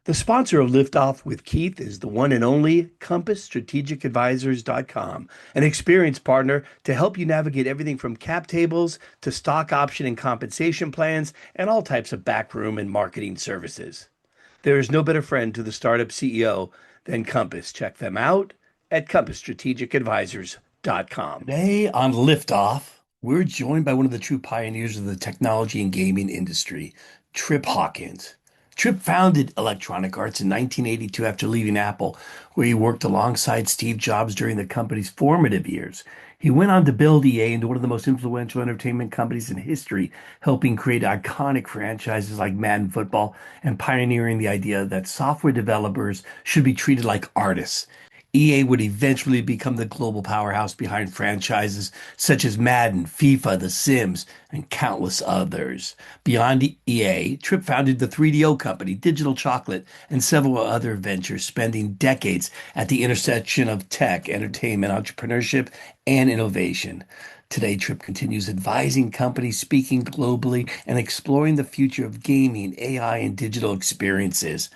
The sponsor of Liftoff with Keith is the one and only CompassStrategicAdvisors.com, an experienced partner to help you navigate everything from cap tables to stock option and compensation plans and all types of backroom and marketing services. There is no better friend to the startup CEO than Compass. Check them out at CompassStrategicAdvisors.com. Today on Liftoff, we're joined by one of the true pioneers of the technology and gaming industry, Trip Hawkins. Tripp founded Electronic Arts in 1982 after leaving Apple, where he worked alongside Steve Jobs during the company's formative years. He went on to build EA into one of the most influential entertainment companies in history, helping create iconic franchises like Madden football and pioneering the idea that software developers should be treated like artists. EA would eventually become the global powerhouse behind franchises such as Madden, FIFA, The Sims, and countless others. Beyond EA, Tripp founded the 3DO company, Digital Chocolate, and several other ventures, spending decades at the intersection of tech, entertainment, entrepreneurship, and innovation. Today, Tripp continues advising companies, speaking globally, and exploring the future of gaming, AI, and digital experiences.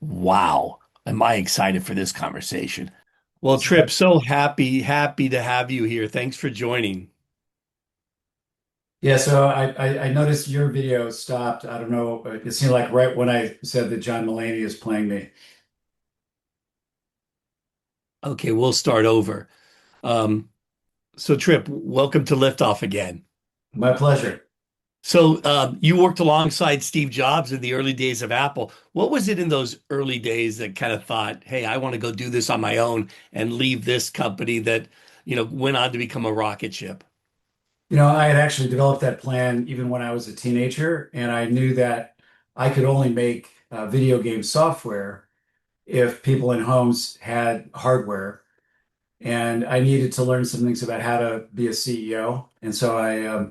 Wow. Am I excited for this conversation? Well, Trip, so happy to have you here. Thanks for joining. Yeah, so I noticed your video stopped. I don't know. It seemed like right when I said that John Mulaney is playing me. Okay, we'll start over. Um, so Trip, welcome to Liftoff again. My pleasure. So you worked alongside Steve Jobs in the early days of Apple. What was it in those early days that kind of thought, hey, I want to go do this on my own and leave this company that, went on to become a rocket ship? I had actually developed that plan even when I was a teenager, and I knew that I could only make video game software if people in homes had hardware, and I needed to learn some things about how to be a CEO. And so I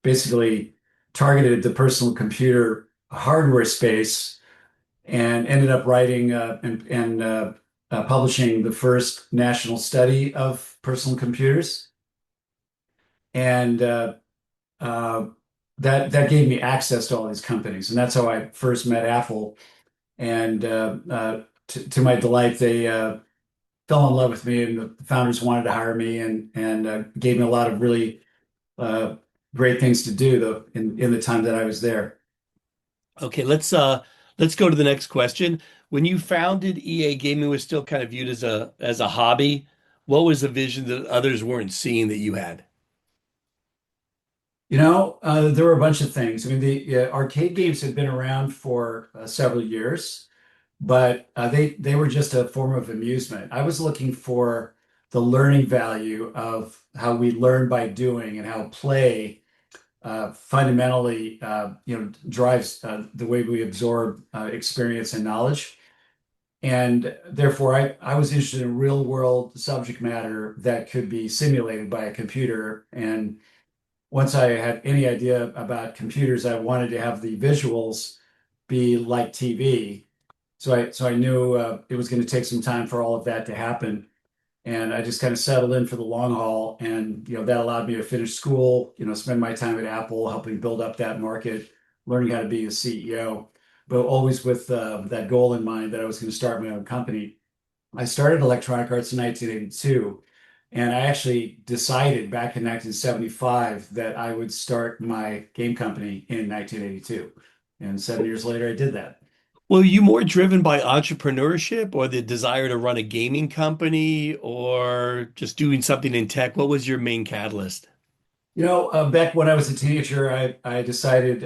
basically targeted the personal computer hardware space and ended up writing and publishing the first national study of personal computers. And uh, that gave me access to all these companies, and that's how I first met Apple. And to my delight, they fell in love with me, and the founders wanted to hire me, and gave me a lot of really uh, great things to do though in the time that I was there. Okay, let's go to the next question. When you founded EA, gaming was still kind of viewed as a hobby. What was the vision that others weren't seeing that you had? There were a bunch of things. I mean, the arcade games had been around for several years, but they were just a form of amusement. I was looking for the learning value of how we learn by doing and how play fundamentally, drives the way we absorb experience and knowledge. And therefore, I was interested in real world subject matter that could be simulated by a computer. And once I had any idea about computers, I wanted to have the visuals be like TV. So I knew it was going to take some time for all of that to happen. And I just kind of settled in for the long haul. And, that allowed me to finish school, spend my time at Apple, helping build up that market, learning how to be a CEO, but always with that goal in mind that I was going to start my own company. I started Electronic Arts in 1982, and I actually decided back in 1975 that I would start my game company in 1982. And 7 years later, I did that. Were you more driven by entrepreneurship or the desire to run a gaming company or just doing something in tech? What was your main catalyst? Back when I was a teenager, I decided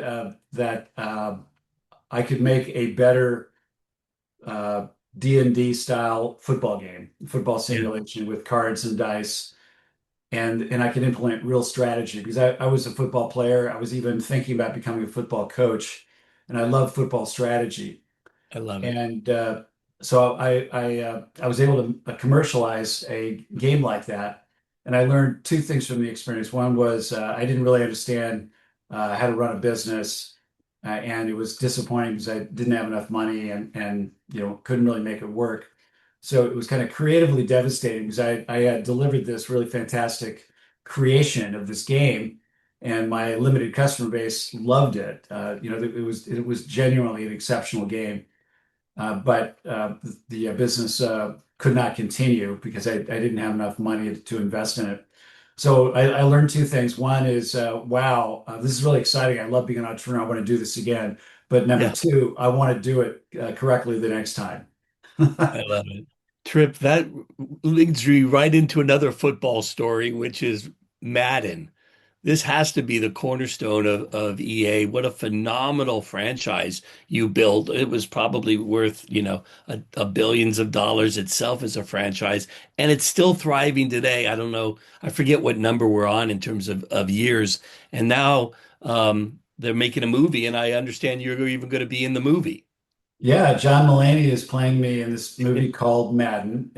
that I could make a better uh, D&D style football game, football Yeah, simulation with cards and dice, and I could implement real strategy because I was a football player. I was even thinking about becoming a football coach, and I love football strategy. I love it. And so I was able to commercialize a game like that, and I learned two things from the experience. One was I didn't really understand how to run a business, and it was disappointing because I didn't have enough money and couldn't really make it work. So it was kind of creatively devastating because I had delivered this really fantastic creation of this game, and my limited customer base loved it. It was genuinely an exceptional game. but the business could not continue because I didn't have enough money to invest in it. So I learned two things. One is, wow, this is really exciting. I love being an entrepreneur. I want to do this again. But number Yeah, two, I want to do it correctly the next time. I love it. Trip, that leads me right into another football story, which is Madden. This has to be the cornerstone of EA. What a phenomenal franchise you built. It was probably worth, a billions of dollars itself as a franchise, and it's still thriving today. I don't know. I forget what number we're on in terms of years. And now they're making a movie, and I understand you're even going to be in the movie. Yeah, John Mulaney is playing me in this movie called Madden,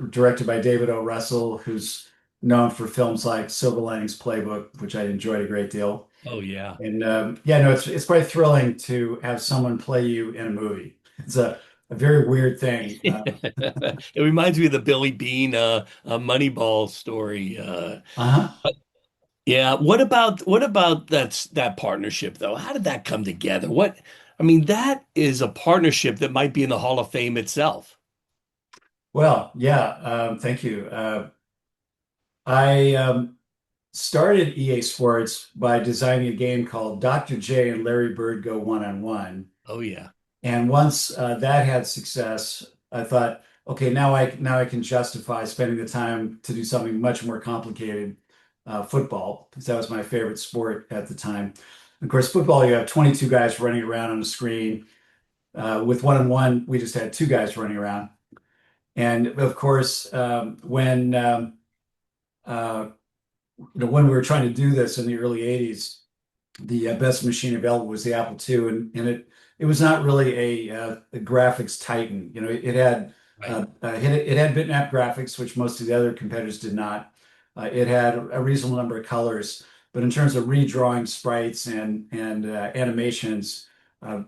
directed by David O. Russell, who's known for films like Silver Linings Playbook, which I enjoyed a great deal. Oh yeah. And yeah, no, it's quite thrilling to have someone play you in a movie. It's a very weird thing. It reminds me of the Billy Bean Moneyball story. Uh-huh. Yeah. What about that partnership though? How did that come together? I mean, that is a partnership that might be in the Hall of Fame itself. Well, yeah, thank you. I started EA Sports by designing a game called Dr. J and Larry Bird Go One-on-One. Oh yeah. And once that had success, I thought, okay, now I can justify spending the time to do something much more complicated, football, because that was my favorite sport at the time. Of course, football, you have 22 guys running around on the screen. With one-on-one, we just had two guys running around. And of course, uh, when we were trying to do this in the early 80s, the best machine available was the Apple II, and it was not really a graphics titan. You know, Right. it had bitmap graphics, which most of the other competitors did not. It had a reasonable number of colors, but in terms of redrawing sprites and animations,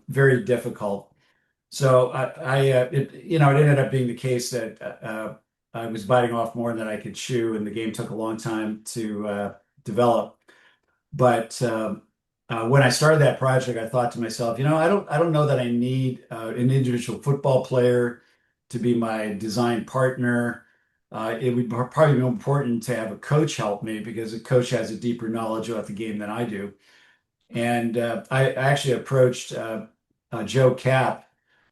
very difficult. So it ended up being the case that I was biting off more than I could chew, and the game took a long time to develop. But when I started that project, I thought to myself, I don't know that I need an individual football player to be my design partner. It would probably be important to have a coach help me because a coach has a deeper knowledge about the game than I do. And I actually approached Joe Cap,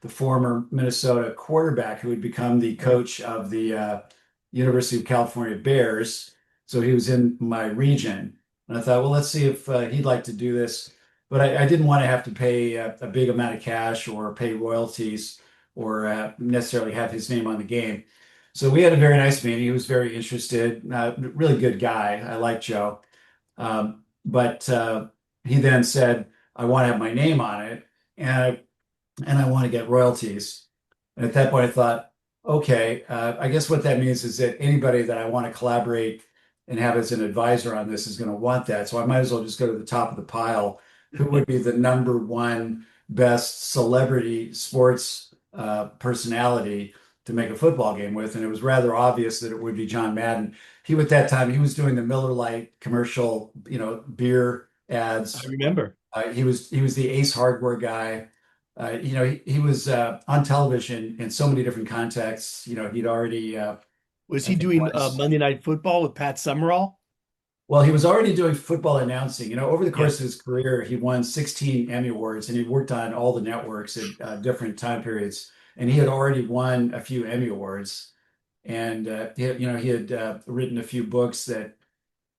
the former Minnesota quarterback who had become the coach of the University of California Bears. So he was in my region. And I thought, well, let's see if he'd like to do this. But I didn't want to have to pay a big amount of cash or pay royalties or necessarily have his name on the game. So we had a very nice meeting. He was very interested, really good guy. I like Joe. But he then said, I want to have my name on it and I want to get royalties. And at that point, I thought, okay, I guess what that means is that anybody that I want to collaborate and have as an advisor on this is going to want that. So I might as well just go to the top of the pile. Who would be the number one best celebrity sports personality to make a football game with? And it was rather obvious that it would be John Madden. At that time, he was doing the Miller Lite commercial, beer I ads. remember. He was the Ace Hardware guy. He was on television in so many different contexts. He'd already, Was I he think doing once, Monday Night Football with Pat Summerall? well, he was already doing football announcing. Over the Yeah. course of his career, he won 16 Emmy Awards and he worked on all the networks at different time periods. And he had already won a few Emmy Awards. And he had written a few books that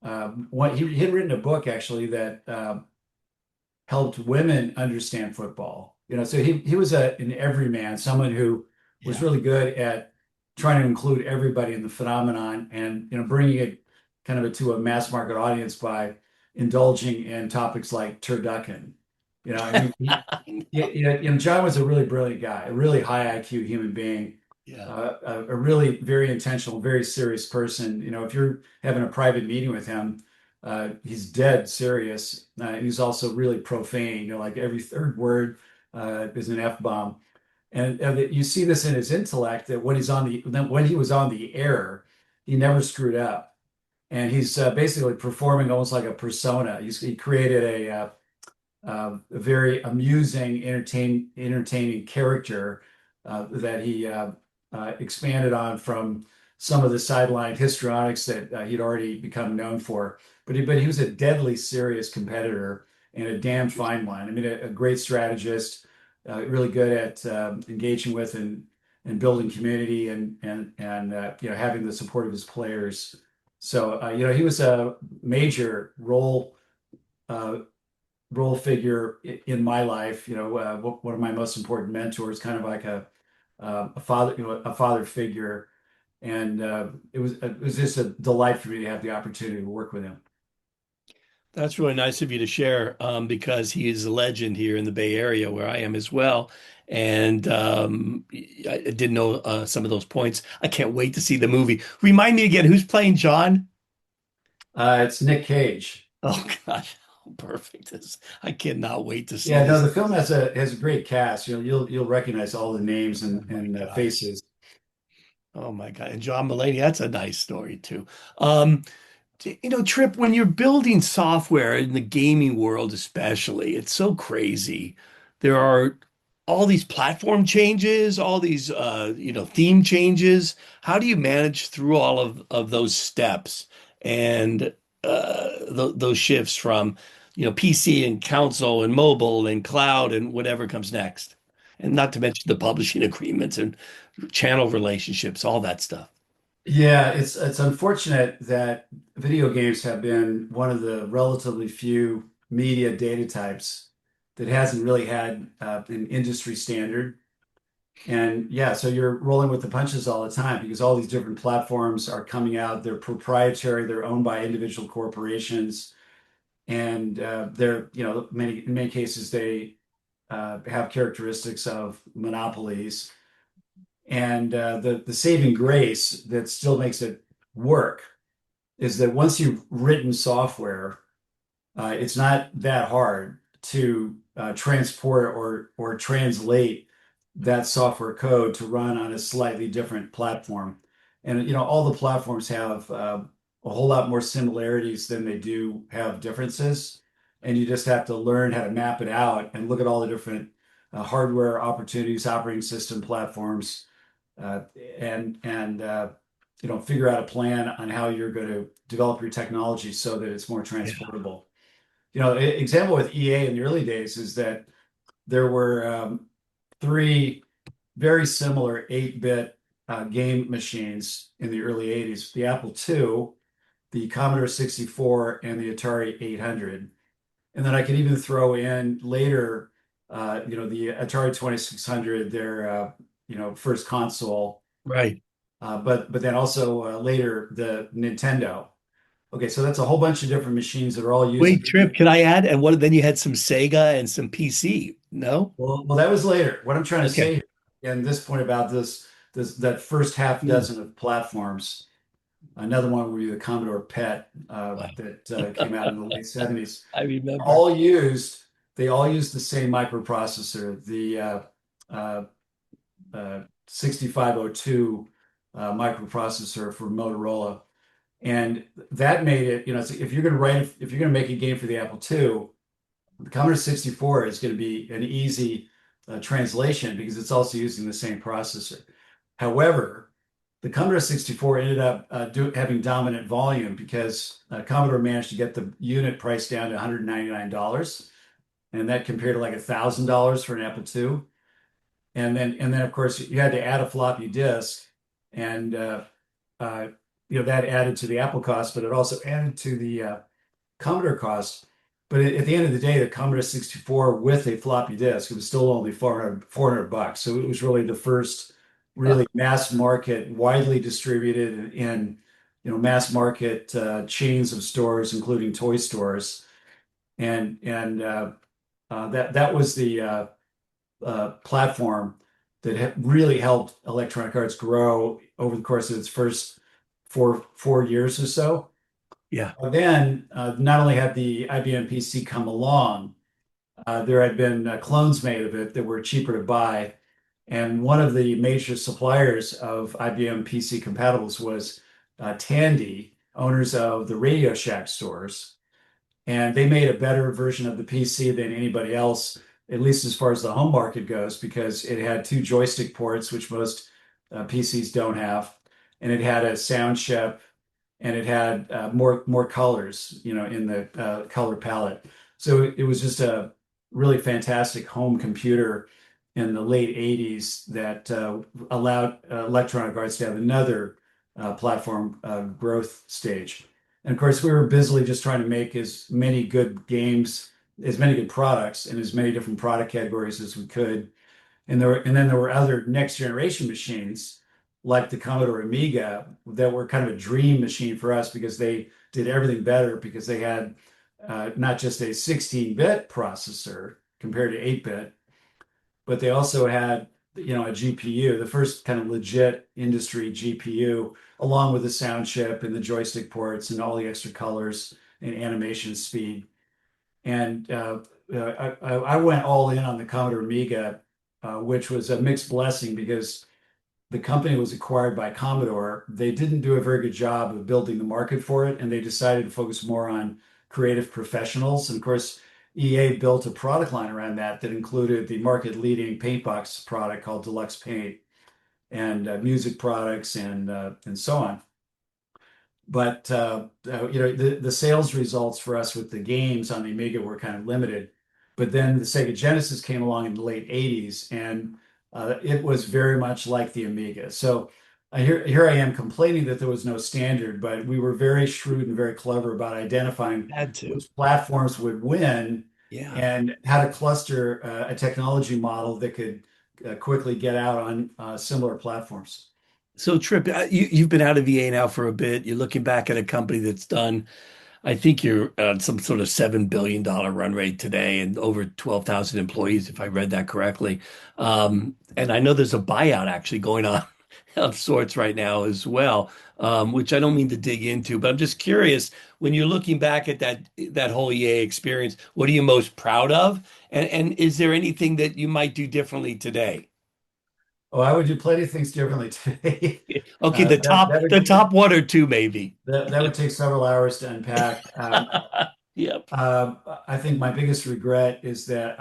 he had written a book actually that helped women understand football. So he was an everyman, someone who was Yeah. really good at trying to include everybody in the phenomenon and bringing it kind of to a mass market audience by indulging in topics like turducken. I mean, John was a really brilliant guy, a really high IQ human being, Yeah. a really very intentional, very serious person. If you're having a private meeting with him, he's dead serious. He's also really profane. Like every third word is an F-bomb. And you see this in his intellect that when he was on the air, he never screwed up. And he's basically performing almost like a persona. He created a very amusing, entertaining character that he expanded on from some of the sidelined histrionics that he'd already become known for. But he was a deadly serious competitor and a damn fine one. I mean, a great strategist, really good at engaging with and building community and having the support of his players. So he was a major uh, role figure in my life. One of my most important mentors, kind of like a father, a father figure, and it was just a delight for me to have the opportunity to work with him. That's really nice of you to share, because he is a legend here in the Bay Area where I am as well. And I didn't know some of those points. I can't wait to see the movie. Remind me again, who's playing John? It's Nick Cage. Oh gosh, perfect. I cannot wait to see Yeah, no, this. the film has a great cast. You'll recognize all the names Oh my and God. faces. Oh my God. And John Mulaney, that's a nice story too. Trip, when you're building software in the gaming world, especially, it's so crazy. There are all these platform changes, all these theme changes. How do you manage through all of those steps and those shifts from, PC and console and mobile and cloud and whatever comes next? And not to mention the publishing agreements and channel relationships, all that stuff. Yeah, it's unfortunate that video games have been one of the relatively few media data types that hasn't really had an industry standard. And yeah, so you're rolling with the punches all the time because all these different platforms are coming out. They're proprietary, they're owned by individual corporations, and in many cases, they have characteristics of monopolies. And the saving grace that still makes it work is that once you've written software, it's not that hard to transport or translate that software code to run on a slightly different platform. And all the platforms have a whole lot more similarities than they do have differences. And you just have to learn how to map it out and look at all the different hardware opportunities, operating system platforms, uh, and figure out a plan on how you're going to develop your technology so that it's more Yeah. transportable. Example with EA in the early days is that there were three very similar 8-bit game machines in the early 80s: the Apple II, the Commodore 64, and the Atari 800. And then I could even throw in later, the Atari 2600, their first console, Right. but then also later the Nintendo. Okay, so that's a whole bunch of different machines that are all using. Wait, Trip, can I add? And then you had some Sega and some PC. No? Well, that was later. What I'm trying to Okay. say here, and this point about this that first half Hmm. dozen of platforms, another one would be the Commodore PET Wow. that came out in the late 70s. I remember. All used, they all used the same microprocessor, the uh, 6502 microprocessor for Motorola. And that made it, if you're going to if you're going to make a game for the Apple II, the Commodore 64 is going to be an easy translation because it's also using the same processor. However, the Commodore 64 ended up having dominant volume because Commodore managed to get the unit price down to $199, and that compared to like $1,000 for an Apple II. And then of course you had to add a floppy disk, and uh, that added to the Apple cost, but it also added to the Commodore cost. But at the end of the day, the Commodore 64 with a floppy disk, it was still only 400 bucks. So it was really the first Huh. really mass market, widely distributed in mass market chains of stores, including toy stores. And that was the platform that really helped Electronic Arts grow over the course of its first four years or so. Yeah. Then, not only had the IBM PC come along, there had been clones made of it that were cheaper to buy. And one of the major suppliers of IBM PC compatibles was Tandy, owners of the Radio Shack stores. and they made a better version of the PC than anybody else, at least as far as the home market goes, because it had two joystick ports, which most PCs don't have, and it had a sound chip, and it had more colors, in the color palette. So it was just a really fantastic home computer in the late 80s that allowed Electronic Arts to have another platform growth stage. And of course, we were busily just trying to make as many good games, as many good products, and as many different product categories as we could. And then there were other next generation machines like the Commodore Amiga that were kind of a dream machine for us because they did everything better because they had not just a 16-bit processor compared to 8-bit, but they also had a GPU, the first kind of legit industry GPU, along with the sound chip and the joystick ports and all the extra colors and animation speed. And I went all in on the Commodore Amiga, which was a mixed blessing because the company was acquired by Commodore. They didn't do a very good job of building the market for it, and they decided to focus more on creative professionals. And of course, EA built a product line around that included the market-leading paint box product called Deluxe Paint and music products and so on. But the sales results for us with the games on the Amiga were kind of limited. But then the Sega Genesis came along in the late 80s, and it was very much like the Amiga. So here I am complaining that there was no standard, but we were very shrewd and very clever about identifying Had to. which platforms would win Yeah. and how to cluster a technology model that could quickly get out on similar platforms. So Trip, you've been out of VA now for a bit. You're looking back at a company that's done, I think you're on some sort of $7 billion run rate today and over 12,000 employees, if I read that correctly. And I know there's a buyout actually going on of sorts right now as well, which I don't mean to dig into, but I'm just curious, when you're looking back at that whole EA experience, what are you most proud of? And is there anything that you might do differently today? Oh, I would do plenty of things differently today. Okay, the That top that the would top one or two maybe. that would take several hours to unpack. Yep. I think my biggest regret is that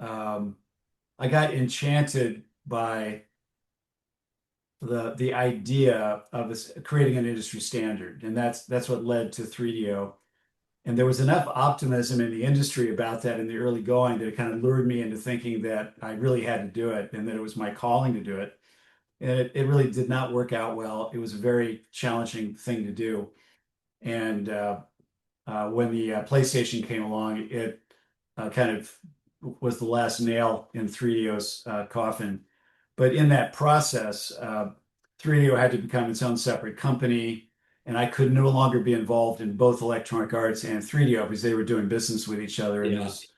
um, I got enchanted by the idea of creating an industry standard, and that's what led to 3DO. And there was enough optimism in the industry about that in the early going that it kind of lured me into thinking that I really had to do it and that it was my calling to do it. And it really did not work out well. It was a very challenging thing to do. And when the PlayStation came along, it kind of was the last nail in 3DO's coffin. But in that process, 3DO had to become its own separate company, and I could no longer be involved in both Electronic Arts and 3DO because they were doing business with each other, and it Yeah. was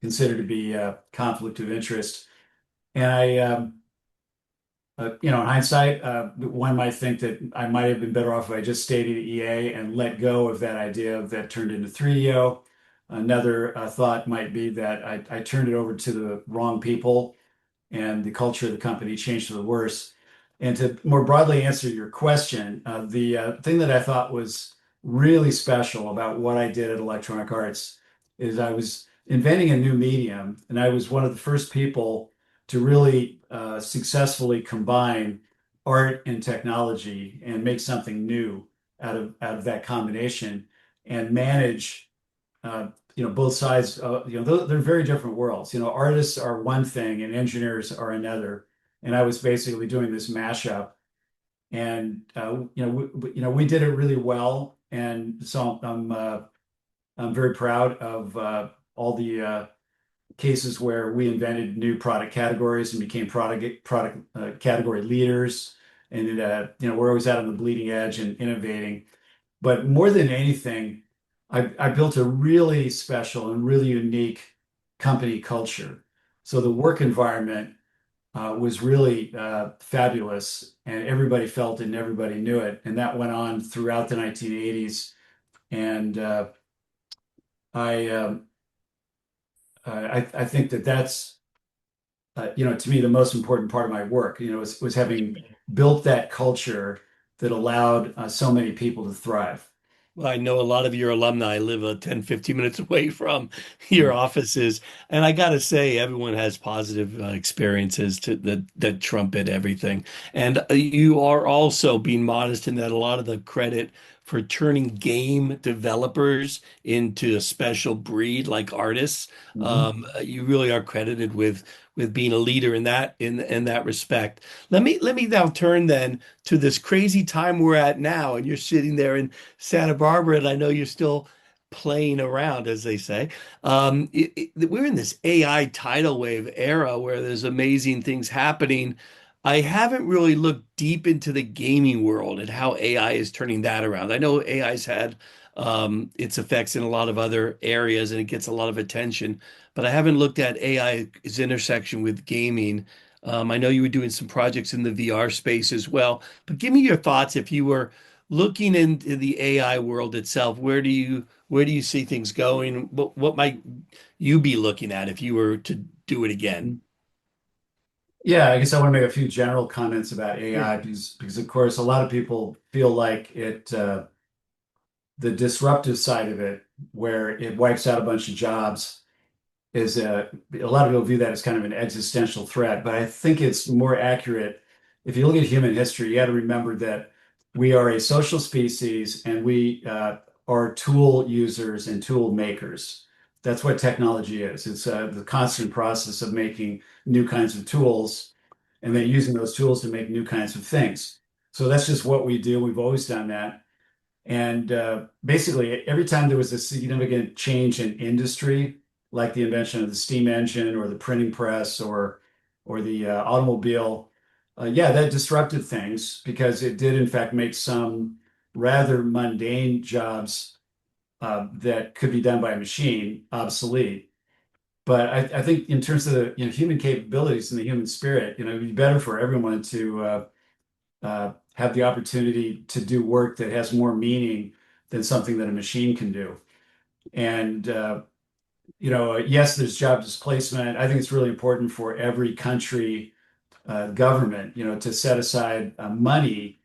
considered to be a conflict of interest. And in hindsight, one might think that I might have been better off if I just stayed at EA and let go of that idea that turned into 3DO. Another thought might be that I turned it over to the wrong people and the culture of the company changed for the worse. And to more broadly answer your question, the thing that I thought was really special about what I did at Electronic Arts is I was inventing a new medium, and I was one of the first people to really successfully combine art and technology and make something new out of that combination and manage both sides, they're very different worlds. Artists are one thing and engineers are another. And I was basically doing this mashup, and we did it really well. And so I'm very proud of all the cases where we invented new product categories and became product category leaders. And we're always out on the bleeding edge and innovating. But more than anything, I built a really special and really unique company culture. So the work environment was really fabulous, and everybody felt it and everybody knew it. And that went on throughout the 1980s. And I, um, I think that that's to me the most important part of my work. Was having built that culture that allowed so many people to thrive. Well, I know a lot of your alumni live 10, 15 minutes away from your offices. And I got to say, everyone has positive experiences that trumpet everything. And you are also being modest in that a lot of the credit for turning game developers into a special breed like artists. Mhm. You really are credited with being a leader in that respect. Let me now turn then to this crazy time we're at now, and you're sitting there in Santa Barbara, and I know you're still playing around, as they say. We're in this AI tidal wave era where there's amazing things happening. I haven't really looked deep into the gaming world and how AI is turning that around. I know AI's had its effects in a lot of other areas and it gets a lot of attention, but I haven't looked at AI's intersection with gaming. I know you were doing some projects in the VR space as well, but give me your thoughts if you were looking into the AI world itself. Where do you see things going? What might you be looking at if you were to do it again? Yeah, I guess I want to make a few general comments about Sure. AI because of course a lot of people feel like the disruptive side of it, where it wipes out a bunch of jobs, is a lot of people view that as kind of an existential threat. But I think it's more accurate. If you look at human history, you got to remember that we are a social species and we are tool users and tool makers. That's what technology is. It's the constant process of making new kinds of tools and then using those tools to make new kinds of things. So that's just what we do. We've always done that. And basically, every time there was a significant change in industry, like the invention of the steam engine or the printing press or the automobile, yeah, that disrupted things because it did in fact make some rather mundane jobs that could be done by a machine obsolete. But I think in terms of the human capabilities and the human spirit, it'd be better for everyone to have the opportunity to do work that has more meaning than something that a machine can do. And yes, there's job displacement. I think it's really important for every country government, to set aside money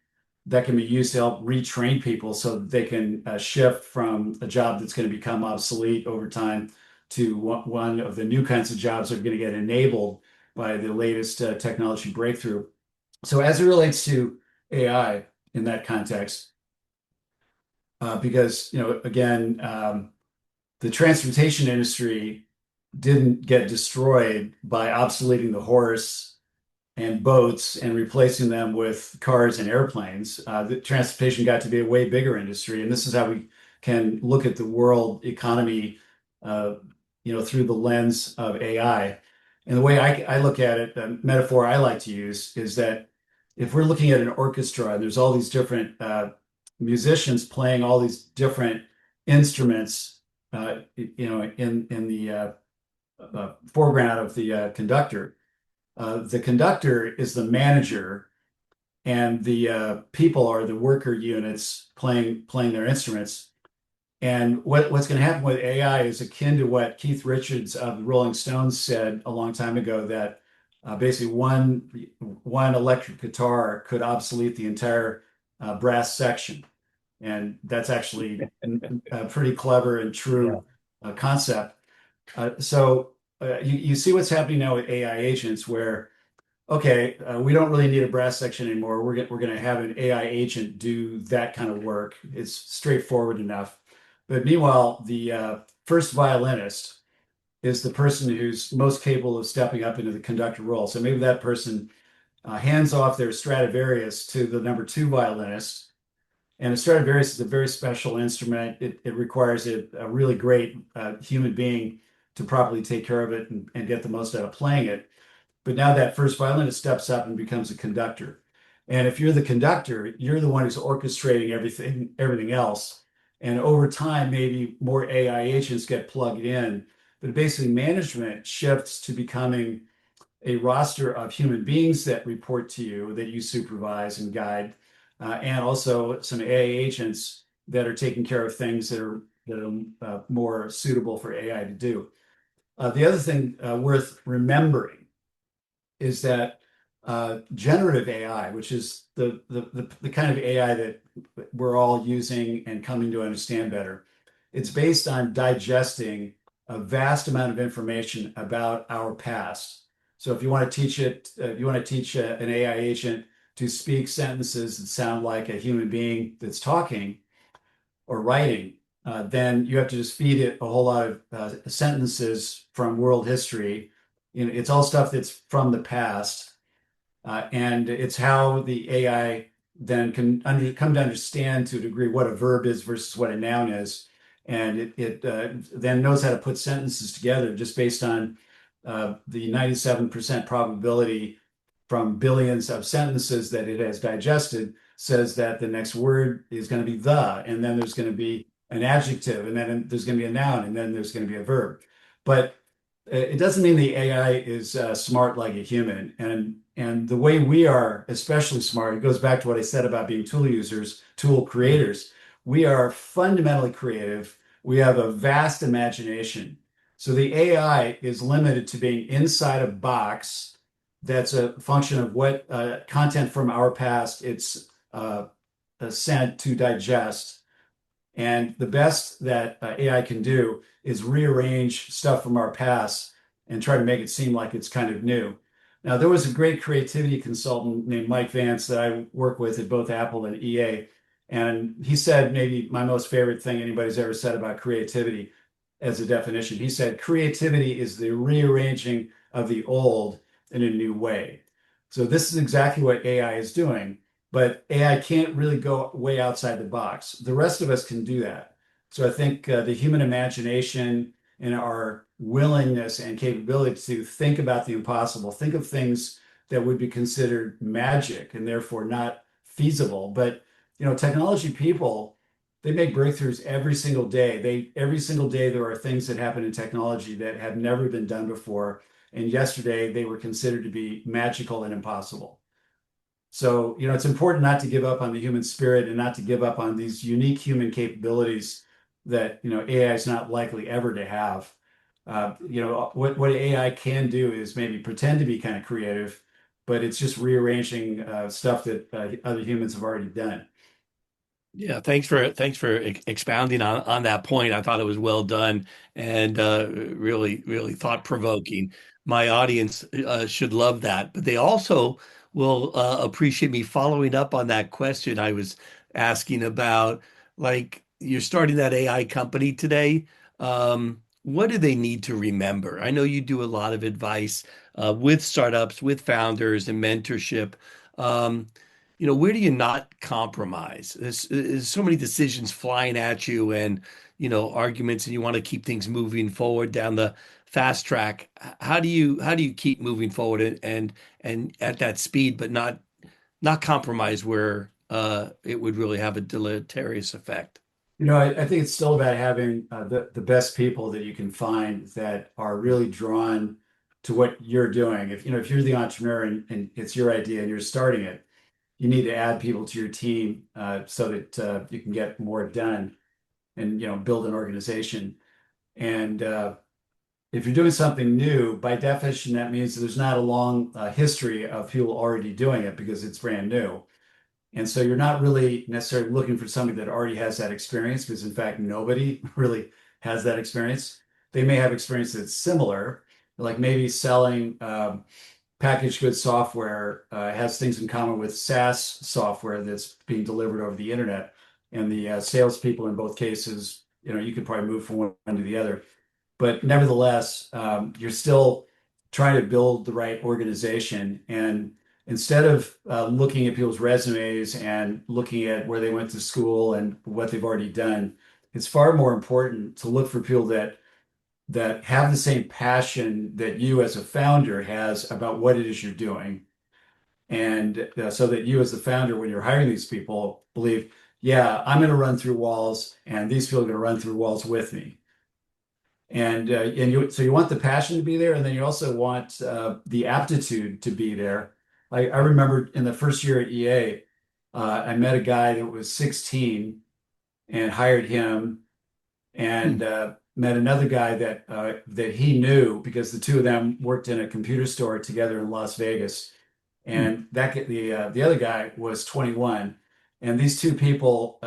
that can be used to help retrain people so that they can shift from a job that's going to become obsolete over time to one of the new kinds of jobs that are going to get enabled by the latest technology breakthrough. So as it relates to AI in that context, because again, the transportation industry didn't get destroyed by obsoleting the horse and boats and replacing them with cars and airplanes. The transportation got to be a way bigger industry, and this is how we can look at the world economy, uh, through the lens of AI. And the way I look at it, the metaphor I like to use is that if we're looking at an orchestra and there's all these different musicians playing all these different instruments, in the foreground of the conductor. The conductor is the manager, and the people are the worker units playing their instruments. And what's going to happen with AI is akin to what Keith Richards of the Rolling Stones said a long time ago that basically one electric guitar could obsolete the entire brass section, and that's actually a pretty clever and Yeah. true concept. So you see what's happening now with AI agents, where okay, we don't really need a brass section anymore. We're going to have an AI agent do that kind of work. It's straightforward enough. But meanwhile, the first violinist is the person who's most capable of stepping up into the conductor role. So maybe that person hands off their Stradivarius to the number two violinist. And a Stradivarius is a very special instrument. It requires a really great human being to properly take care of it and get the most out of playing it. But now that first violinist steps up and becomes a conductor. And if you're the conductor, you're the one who's orchestrating everything else. And over time, maybe more AI agents get plugged in. But basically, management shifts to becoming a roster of human beings that report to you, that you supervise and guide, and also some AI agents that are taking care of things that are more suitable for AI to do. The other thing worth remembering is that generative AI, which is the kind of AI that we're all using and coming to understand better. It's based on digesting a vast amount of information about our past. So if you want to teach it, if you want to teach an AI agent to speak sentences that sound like a human being that's talking or writing, then you have to just feed it a whole lot of sentences from world history. It's all stuff that's from the past, and it's how the AI then can come to understand to a degree what a verb is versus what a noun is. And it then knows how to put sentences together just based on the 97% probability from billions of sentences that it has digested says that the next word is going to be the, and then there's going to be an adjective, and then there's going to be a noun, and then there's going to be a verb. But it doesn't mean the AI is smart like a human. And the way we are especially smart, it goes back to what I said about being tool users, tool creators. We are fundamentally creative. We have a vast imagination. So the AI is limited to being inside a box that's a function of what content from our past it's sent to digest. And the best that AI can do is rearrange stuff from our past and try to make it seem like it's kind of new. Now, there was a great creativity consultant named Mike Vance that I work with at both Apple and EA. And he said maybe my most favorite thing anybody's ever said about creativity as a definition. He said, creativity is the rearranging of the old in a new way. So this is exactly what AI is doing, but AI can't really go way outside the box. The rest of us can do that. So I think the human imagination and our willingness and capability to think about the impossible, think of things that would be considered magic and therefore not feasible. But technology people, they make breakthroughs every single day. Every single day there are things that happen in technology that have never been done before. And yesterday they were considered to be magical and impossible. So, it's important not to give up on the human spirit and not to give up on these unique human capabilities that, AI is not likely ever to have. What AI can do is maybe pretend to be kind of creative, but it's just rearranging stuff that other humans have already done. Yeah, thanks for expounding on that point. I thought it was well done and really thought provoking. My audience should love that, but they also will appreciate me following up on that question I was asking about. Like you're starting that AI company today. What do they need to remember? I know you do a lot of advice with startups, with founders, and mentorship. Um, where do you not compromise? There's so many decisions flying at you and, arguments, and you want to keep things moving forward down the fast track. How do you keep moving forward and at that speed, but not compromise where it would really have a deleterious effect? I think it's still about having the best people that you can find that are really drawn to what you're doing. If you're the entrepreneur and it's your idea and you're starting it, you need to add people to your team so that you can get more done and build an organization. And if you're doing something new, by definition, that means there's not a long history of people already doing it because it's brand new. And so you're not really necessarily looking for somebody that already has that experience because, in fact, nobody really has that experience. They may have experience that's similar, like maybe selling packaged goods software has things in common with SaaS software that's being delivered over the internet. And the salespeople in both cases, you could probably move from one to the other. But nevertheless, you're still trying to build the right organization. And instead of looking at people's resumes and looking at where they went to school and what they've already done, it's far more important to look for people that have the same passion that you as a founder has about what it is you're doing. And so that you as the founder, when you're hiring these people, believe, yeah, I'm going to run through walls and these people are going to run through walls with me. So you want the passion to be there, and then you also want the aptitude to be there. I remember in the first year at EA, I met a guy that was 16 and hired him, and met another guy that he knew because the two of them worked in a computer store together in Las Vegas. Hmm. and the other guy was 21, and these two people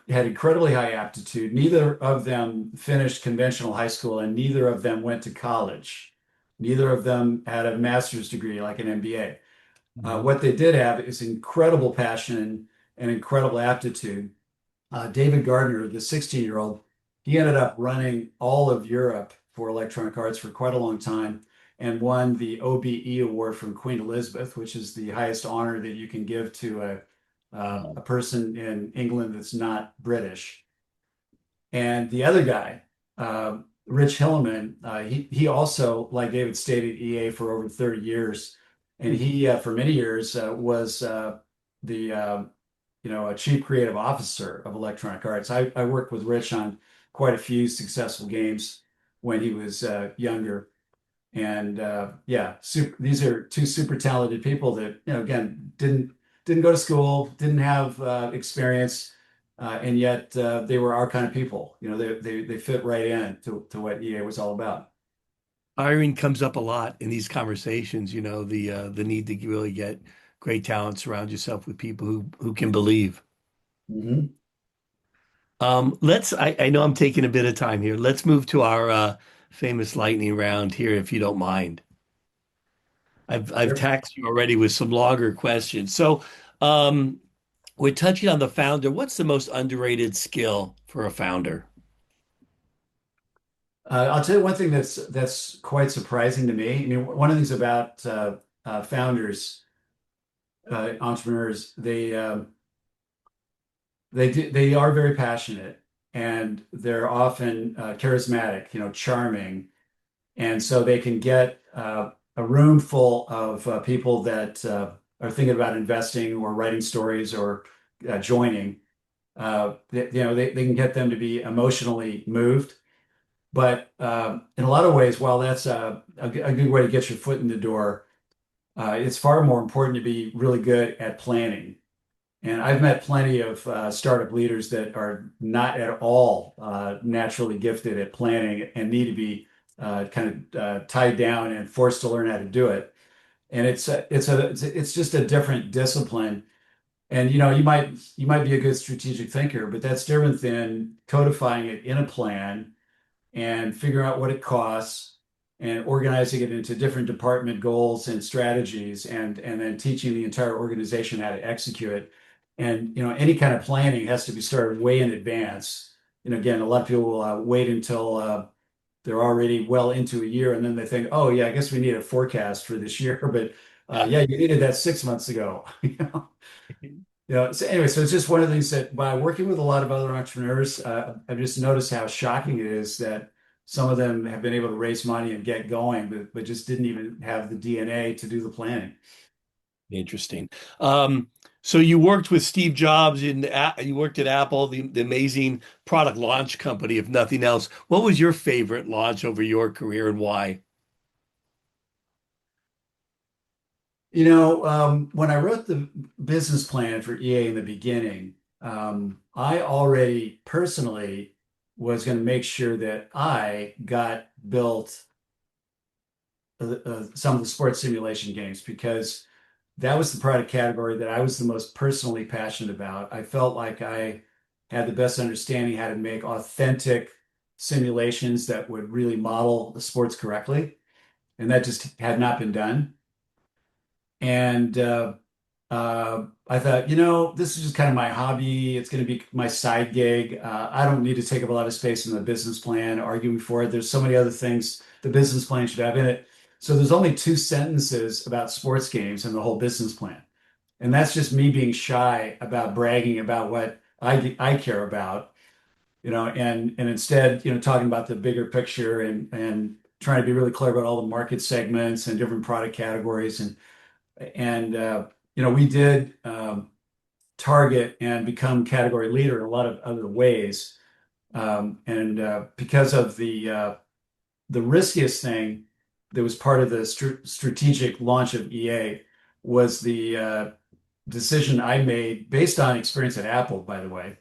had incredibly high aptitude. Neither of them finished conventional high school, and neither of them went to college. Neither of them had a master's degree like an MBA. Mhm. What they did have is incredible passion and incredible aptitude. David Gardner, the 16-year-old, he ended up running all of Europe for Electronic Arts for quite a long time and won the OBE award from Queen Elizabeth, which is the highest honor that you can give to Wow. a person in England that's not British. And the other guy, Rich Hilleman, he also, like David stayed at EA for over 30 years, and Hmm. he for many years was the a chief creative officer of Electronic Arts. I worked with Rich on quite a few successful games when he was younger, and yeah, these are two super talented people that, again, didn't go to school, didn't have experience, and yet they were our kind of people. They fit right in to what EA was all about. Hiring comes up a lot in these conversations, the need to really get great talent, surround yourself with people who can believe. Mhm. I know I'm taking a bit of time here. Let's move to our famous lightning round here, if you don't mind. I've Sure. taxed you already with some longer questions. So, um, we're touching on the founder. What's the most underrated skill for a founder? I'll tell you one thing that's quite surprising to me. I mean, one of the things about founders, entrepreneurs, they are very passionate and they're often charismatic, charming, and so they can get a room full of people that are thinking about investing or writing stories or joining. They can get them to be emotionally moved. But in a lot of ways, while that's a good way to get your foot in the door, it's far more important to be really good at planning. And I've met plenty of startup leaders that are not at all naturally gifted at planning and need to be kind of tied down and forced to learn how to do it. And it's just a different discipline. And you might be a good strategic thinker, but that's different than codifying it in a plan and figuring out what it costs and organizing it into different department goals and strategies and then teaching the entire organization how to execute it. And any kind of planning has to be started way in advance. Again, a lot of people will wait until they're already well into a year and then they think, oh yeah, I guess we need a forecast for this year. But Yeah. yeah, you needed that 6 months ago. So anyway, so it's just one of the things that by working with a lot of other entrepreneurs, I've just noticed how shocking it is that some of them have been able to raise money and get going, but just didn't even have the DNA to do the planning. Interesting. Um, so you worked with Steve Jobs you worked at Apple, the amazing product launch company, if nothing else. What was your favorite launch over your career and why? When I wrote the business plan for EA in the beginning, I already personally was going to make sure that I got built some of the sports simulation games because that was the product category that I was the most personally passionate about. I felt like I had the best understanding how to make authentic simulations that would really model the sports correctly, and that just had not been done. And I thought, this is just kind of my hobby. It's going to be my side gig. I don't need to take up a lot of space in the business plan, arguing for it. There's so many other things the business plan should have in it. So there's only two sentences about sports games in the whole business plan. And that's just me being shy about bragging about what I care about, and instead, talking about the bigger picture and trying to be really clear about all the market segments and different product categories. And we did target and become category leader in a lot of other ways. And because of the riskiest thing that was part of the strategic launch of EA was the decision I made based on experience at Apple, by the way,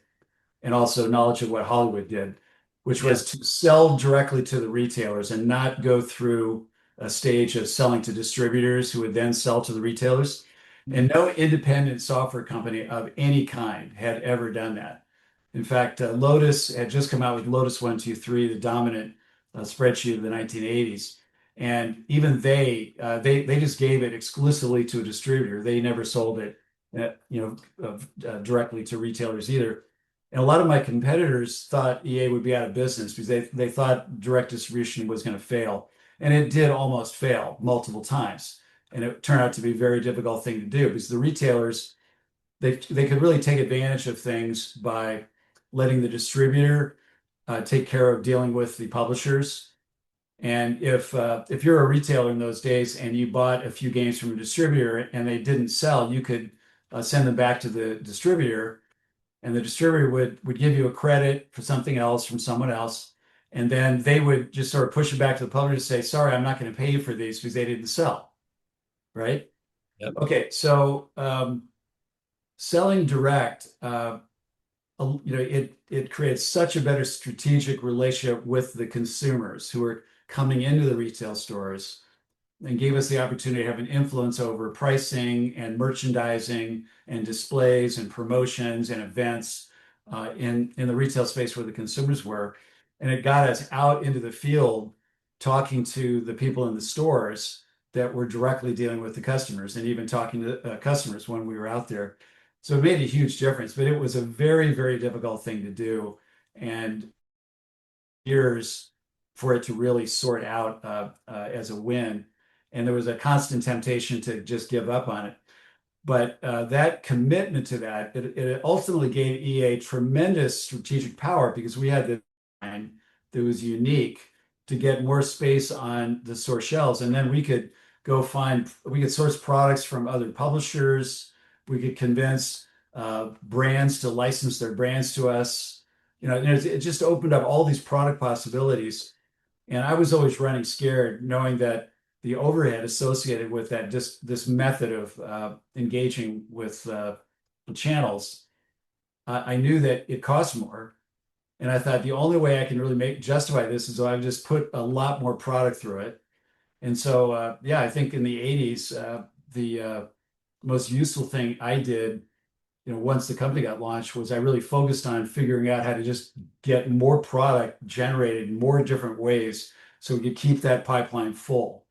and also knowledge of what Hollywood did, which Yeah. was to sell directly to the retailers and not go through a stage of selling to distributors who would then sell to the retailers. And no independent software company of any kind had ever done that. In fact, Lotus had just come out with Lotus 123, the dominant spreadsheet of the 1980s. And even they just gave it exclusively to a distributor. They never sold it, directly to retailers either. And a lot of my competitors thought EA would be out of business because they thought direct distribution was going to fail. And it did almost fail multiple times. And it turned out to be a very difficult thing to do because the retailers, they could really take advantage of things by letting the distributor take care of dealing with the publishers. And if you're a retailer in those days and you bought a few games from a distributor and they didn't sell, you could send them back to the distributor, and the distributor would give you a credit for something else from someone else, and then they would just sort of push it back to the publisher to say, "Sorry, I'm not going to pay you for these because they didn't sell." Right? Yep. Okay, so selling direct, it creates such a better strategic relationship with the consumers who are coming into the retail stores, and gave us the opportunity to have an influence over pricing and merchandising and displays and promotions and events in the retail space where the consumers were. And it got us out into the field talking to the people in the stores that were directly dealing with the customers and even talking to customers when we were out there. So it made a huge difference, but it was a very, very difficult thing to do. And years for it to really sort out as a win. And there was a constant temptation to just give up on it. But that commitment to that, it ultimately gave EA tremendous strategic power because we had the line that was unique to get more space on the store shelves. And then we could source products from other publishers. We could convince brands to license their brands to us. It just opened up all these product possibilities. And I was always running scared, knowing that the overhead associated with that, just this method of engaging with channels, I knew that it cost more. And I thought the only way I can really justify this is if I just put a lot more product through it. And so, yeah, I think in the 80s, the most useful thing I did, once the company got launched, was I really focused on figuring out how to just get more product generated in more different ways so we could keep that pipeline full.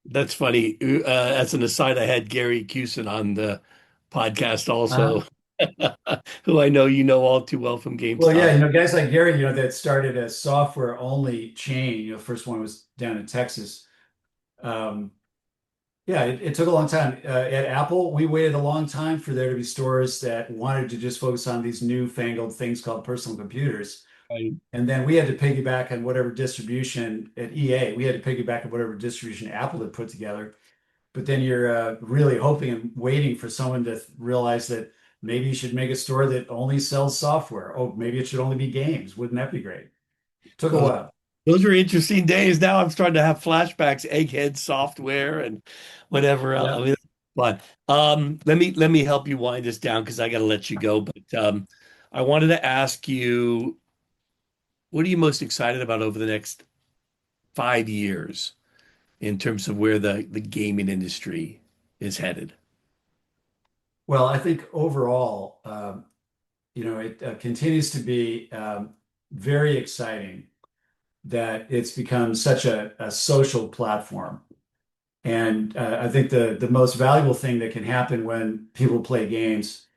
That's funny. As an aside, I had Gary Cusin on the podcast Uh, also, who I know you know all too well from well, GameStop. yeah, guys like Gary, that started a software only chain. First one was down in Texas. Um, yeah, it took a long time. At Apple, we waited a long time for there to be stores that wanted to just focus on these newfangled things called personal computers. Right. And then we had to piggyback on whatever distribution at EA. We had to piggyback on whatever distribution Apple had put together. But then you're really hoping and waiting for someone to realize that maybe you should make a store that only sells software. Oh, maybe it should only be games. Wouldn't that be great? Took a Uh, while. those were interesting days. Now I'm starting to have flashbacks, Egghead software and whatever else. I Yeah. mean, but let me help you wind this down because I got to let you go. But I wanted to ask you, what are you most excited about over the next 5 years in terms of where the gaming industry is headed? Well, I think overall, it continues to be very exciting that it's become such a social platform. And I think the most valuable thing that can happen when people play games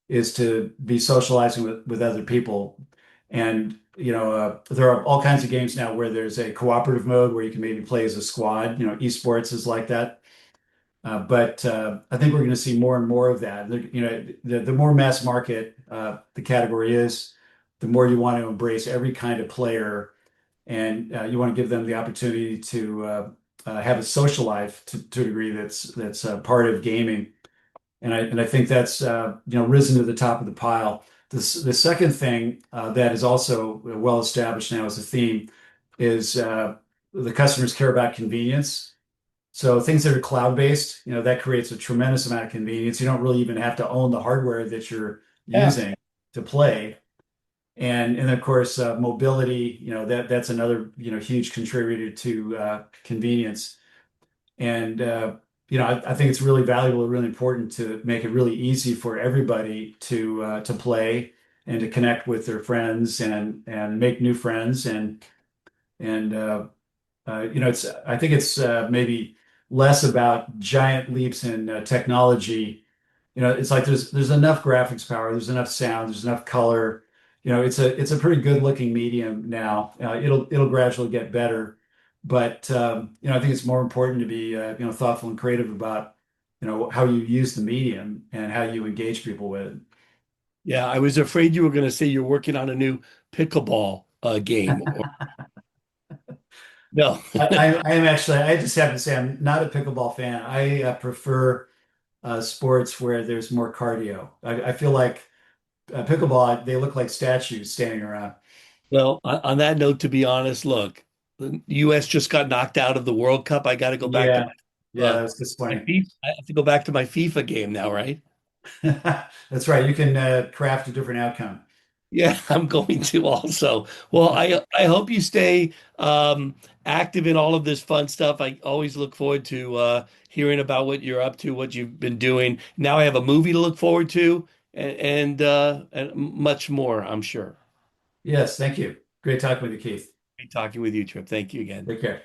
is to be socializing with other people. And there are all kinds of games now where there's a cooperative mode where you can maybe play as a squad. Esports is like that. But I think we're going to see more and more of that. The more mass market the category is, the more you want to embrace every kind of player, and you want to give them the opportunity to have a social life to a degree that's part of gaming. And I think that's risen to the top of the pile. The second thing that is also well established now as a theme is the customers care about convenience. So things that are cloud-based, that creates a tremendous amount of convenience. You don't really even have to own the hardware that you're Yeah. using to play. And of course, mobility, that's another, huge contributor to convenience. And I think it's really valuable, really important to make it really easy for everybody to play and to connect with their friends and make new friends and it's I think it's maybe less about giant leaps in technology. It's like there's enough graphics power, there's enough sound, there's enough color. It's a pretty good looking medium now. It'll gradually get better, but I think it's more important to be thoughtful and creative about how you use the medium and how you engage people with it. Yeah, I was afraid you were going to say you're working on a new pickleball game. No. I am actually. I just have to say I'm not a pickleball fan. I prefer sports where there's more cardio. I feel like pickleball, they look like statues standing around. Well, on that note, to be honest, look, the U.S. just got knocked out of the World Cup. I got to go back to Yeah, yeah, that was my disappointing. FIFA. I have to go back to my FIFA game now, right? That's right. You can craft a different outcome. Yeah, I'm going to also. Well, I hope you stay active in all of this fun stuff. I always look forward to hearing about what you're up to, what you've been doing. Now I have a movie to look forward to, and much more, I'm sure. Yes, thank you. Great talking with you, Keith. Great talking with you, Trip. Thank you again. Take care.